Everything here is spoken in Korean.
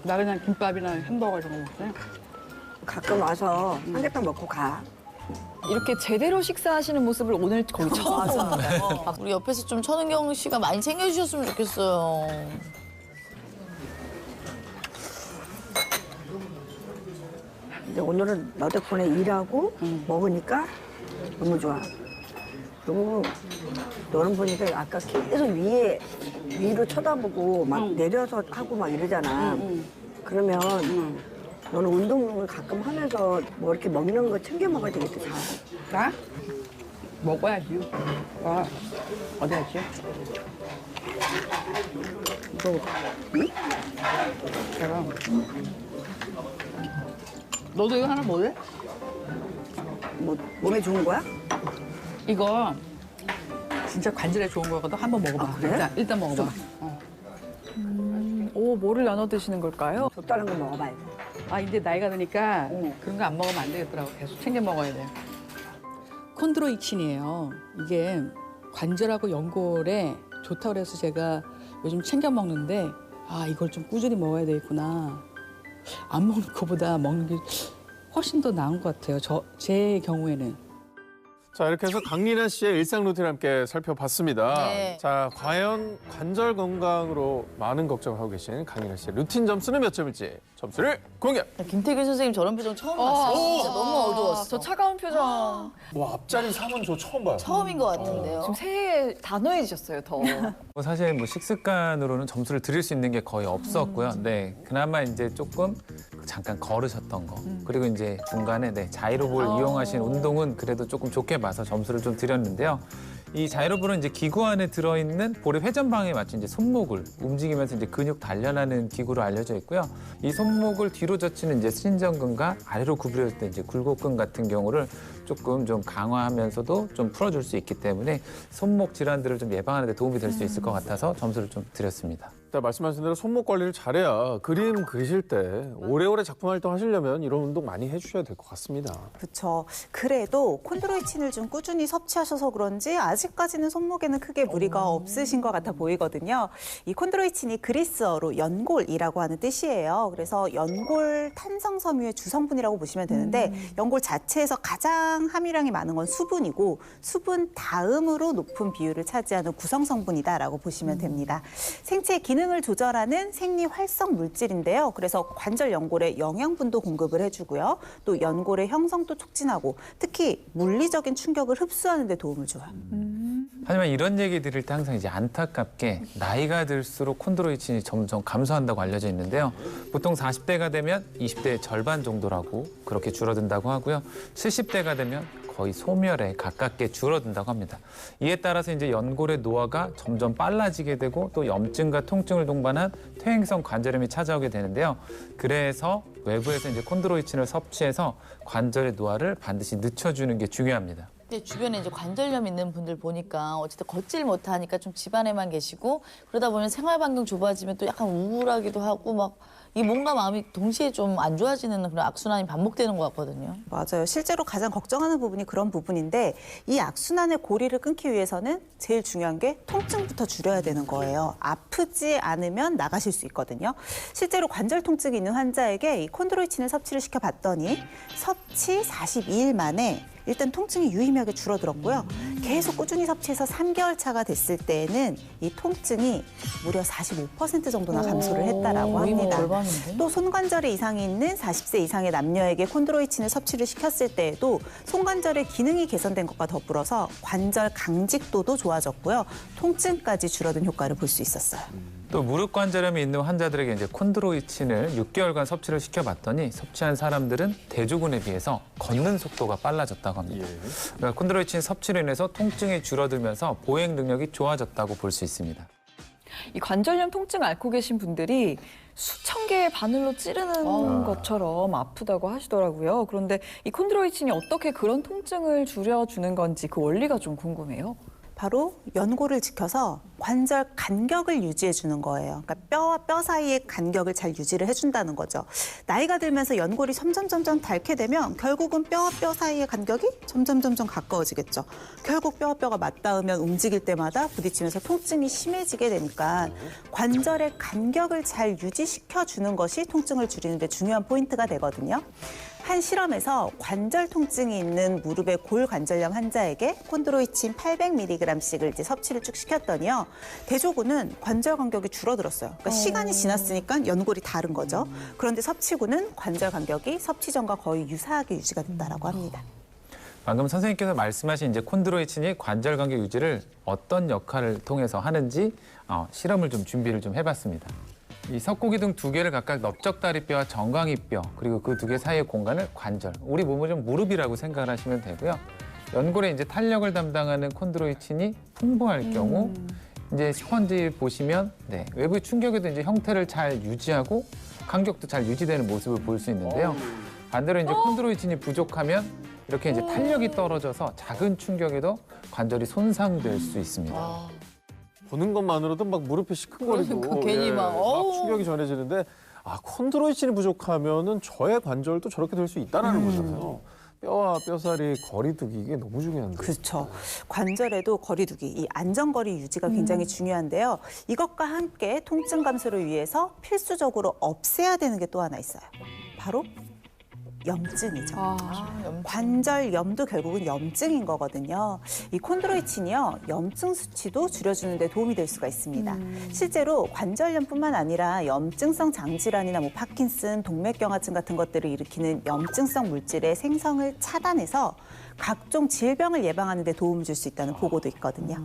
나 그냥 김밥이나 햄버거 이런 거 먹어요. 가끔 와서 삼계탕 먹고 가. 이렇게 제대로 식사하시는 모습을 오늘 거의 처음 봤어요. 우리 옆에서 좀 천은경 씨가 많이 챙겨주셨으면 좋겠어요. 근데 오늘은 너 덕분에 일하고 먹으니까 너무 좋아. 그리고 너는 보니까 아까 계속 위로 쳐다보고 막 내려서 하고 막 이러잖아. 그러면 너는 운동을 가끔 하면서 뭐 이렇게 먹는 거 챙겨 먹어야 되겠다. 나? 먹어야지. 와, 어디 갔지? 이거, 응? 제가. 너도 이거 하나 먹을래? 뭐 몸에 좋은 거야? 이거 진짜 관절에 좋은 거거든. 한번 먹어봐. 아, 그래? 일단 먹어봐. 오, 뭐를 나눠 드시는 걸까요? 줬다는 거 먹어봐야 돼. 아, 이제 나이가 드니까 그런 거 안 먹으면 안 되겠더라고. 계속 챙겨 먹어야 돼. 콘드로이친이에요. 이게 관절하고 연골에 좋다고 그래서 제가 요즘 챙겨 먹는데 아, 이걸 좀 꾸준히 먹어야 되겠구나. 안 먹는 것보다 먹는 게 훨씬 더 나은 것 같아요. 제 경우에는. 자, 이렇게 해서 강리나 씨의 일상 루틴을 함께 살펴봤습니다. 네. 자, 과연 관절 건강으로 많은 걱정을 하고 계신 강리나 씨의 루틴 점수는 몇 점일지 점수를 공개! 김태균 선생님 저런 표정 처음 봤어요. 진짜 너무 어두웠어. 저 차가운 표정. 와, 앞자리 3은 저 처음 봐요. 처음인 것 같은데요. 지금 새해 단호해지셨어요, 더. 사실 뭐 식습관으로는 점수를 드릴 수 있는 게 거의 없었고요. 네, 그나마 이제 조금 잠깐 걸으셨던 거, 그리고 이제 중간에 자이로볼 이용하신 운동은 그래도 조금 좋게 봐서 점수를 좀 드렸는데요. 이 자이로볼은 이제 기구 안에 들어있는 볼의 회전방에 맞춘 이제 손목을 움직이면서 이제 근육 단련하는 기구로 알려져 있고요. 이 손목을 뒤로 젖히는 이제 신전근과 아래로 구부렸을 때 이제 굴곡근 같은 경우를 조금 좀 강화하면서도 좀 풀어줄 수 있기 때문에 손목 질환들을 좀 예방하는 데 도움이 될 수 있을 것 같아서 점수를 좀 드렸습니다. 자, 말씀하신 대로 손목 관리를 잘해야 그림 그리실 때 오래오래 작품 활동하시려면 이런 운동 많이 해주셔야 될 것 같습니다. 그렇죠. 그래도 콘드로이친을 좀 꾸준히 섭취하셔서 그런지 아직까지는 손목에는 크게 무리가 없으신 것 같아 보이거든요. 이 콘드로이친이 그리스어로 연골이라고 하는 뜻이에요. 그래서 연골 탄성섬유의 주성분이라고 보시면 되는데 연골 자체에서 가장 함유량이 많은 건 수분이고 수분 다음으로 높은 비율을 차지하는 구성성분이다라고 보시면 됩니다. 생체의 기능을 조절하는 생리활성 물질인데요. 그래서 관절 연골에 영양분도 공급을 해주고요. 또 연골의 형성도 촉진하고 특히 물리적인 충격을 흡수하는 데 도움을 줘요. 하지만 이런 얘기 드릴 때 항상 이제 안타깝게 나이가 들수록 콘드로이친이 점점 감소한다고 알려져 있는데요. 보통 40대가 되면 20대의 절반 정도라고 그렇게 줄어든다고 하고요. 70대가 되면 거의 소멸에 가깝게 줄어든다고 합니다. 이에 따라서 이제 연골의 노화가 점점 빨라지게 되고 또 염증과 통증을 동반한 퇴행성 관절염이 찾아오게 되는데요. 그래서 외부에서 이제 콘드로이친을 섭취해서 관절의 노화를 반드시 늦춰주는 게 중요합니다. 근데 주변에 이제 관절염 있는 분들 보니까 어쨌든 걷질 못하니까 좀 집안에만 계시고 그러다 보면 생활 반경 좁아지면 또 약간 우울하기도 하고 막 이 몸과 마음이 동시에 좀 안 좋아지는 그런 악순환이 반복되는 것 같거든요. 맞아요. 실제로 가장 걱정하는 부분이 그런 부분인데 이 악순환의 고리를 끊기 위해서는 제일 중요한 게 통증부터 줄여야 되는 거예요. 아프지 않으면 나가실 수 있거든요. 실제로 관절 통증이 있는 환자에게 이 콘드로이친을 섭취를 시켜봤더니 섭취 42일 만에 일단 통증이 유의미하게 줄어들었고요. 계속 꾸준히 섭취해서 3개월 차가 됐을 때에는 이 통증이 무려 45% 정도나 감소를 했다라고 합니다. 절반인데? 또 손관절에 이상이 있는 40세 이상의 남녀에게 콘드로이친을 섭취를 시켰을 때에도 손관절의 기능이 개선된 것과 더불어서 관절 강직도도 좋아졌고요. 통증까지 줄어든 효과를 볼 수 있었어요. 또 무릎 관절염이 있는 환자들에게 이제 콘드로이친을 6개월간 섭취를 시켜봤더니 섭취한 사람들은 대조군에 비해서 걷는 속도가 빨라졌다고 합니다. 그러니까 콘드로이친 섭취로 인해서 통증이 줄어들면서 보행 능력이 좋아졌다고 볼 수 있습니다. 이 관절염 통증 앓고 계신 분들이 수천 개의 바늘로 찌르는 것처럼 아프다고 하시더라고요. 그런데 이 콘드로이친이 어떻게 그런 통증을 줄여주는 건지 그 원리가 좀 궁금해요. 바로 연골을 지켜서 관절 간격을 유지해 주는 거예요. 그러니까 뼈와 뼈 사이의 간격을 잘 유지를 해준다는 거죠. 나이가 들면서 연골이 점점 닳게 되면 결국은 뼈와 뼈 사이의 간격이 점점 가까워지겠죠. 결국 뼈와 뼈가 맞닿으면 움직일 때마다 부딪히면서 통증이 심해지게 되니까 관절의 간격을 잘 유지시켜 주는 것이 통증을 줄이는 데 중요한 포인트가 되거든요. 한 실험에서 관절 통증이 있는 무릎의 골관절염 환자에게 콘드로이친 800mg씩을 이제 섭취를 쭉 시켰더니요. 대조군은 관절 간격이 줄어들었어요. 그러니까 시간이 지났으니까 연골이 다른 거죠. 그런데 섭취군은 관절 간격이 섭취 전과 거의 유사하게 유지가 됐다라고 합니다. 방금 선생님께서 말씀하신 이제 콘드로이친이 관절 간격 유지를 어떤 역할을 통해서 하는지 실험을 좀 준비를 좀 해봤습니다. 이 석고기둥 2개를 각각 넓적다리뼈와 정강이뼈 그리고 그 2개 사이의 공간을 관절, 우리 몸을 좀 무릎이라고 생각을 하시면 되고요. 연골에 이제 탄력을 담당하는 콘드로이친이 풍부할 경우 이제 스펀지 보시면 외부 충격에도 이제 형태를 잘 유지하고 간격도 잘 유지되는 모습을 볼 수 있는데요. 반대로 이제 콘드로이친이 부족하면 이렇게 이제 탄력이 떨어져서 작은 충격에도 관절이 손상될 수 있습니다. 보는 것만으로도 막 무릎이 시큰거리고 그러니까 괜히 막, 어우. 충격이 전해지는데 콘드로이친이 부족하면은 저의 관절도 저렇게 될 수 있다는 거잖아요. 뼈와 뼈살이 거리두기 이게 너무 중요한데. 그렇죠. 관절에도 거리두기, 이 안전거리 유지가 굉장히 중요한데요. 이것과 함께 통증 감소를 위해서 필수적으로 없애야 되는 게 또 하나 있어요. 바로 염증이죠. 관절염도 결국은 염증인 거거든요. 이 콘드로이친이요, 염증 수치도 줄여주는 데 도움이 될 수가 있습니다. 실제로 관절염뿐만 아니라 염증성 장질환이나 파킨슨, 동맥경화증 같은 것들을 일으키는 염증성 물질의 생성을 차단해서 각종 질병을 예방하는 데 도움을 줄 수 있다는 보고도 있거든요.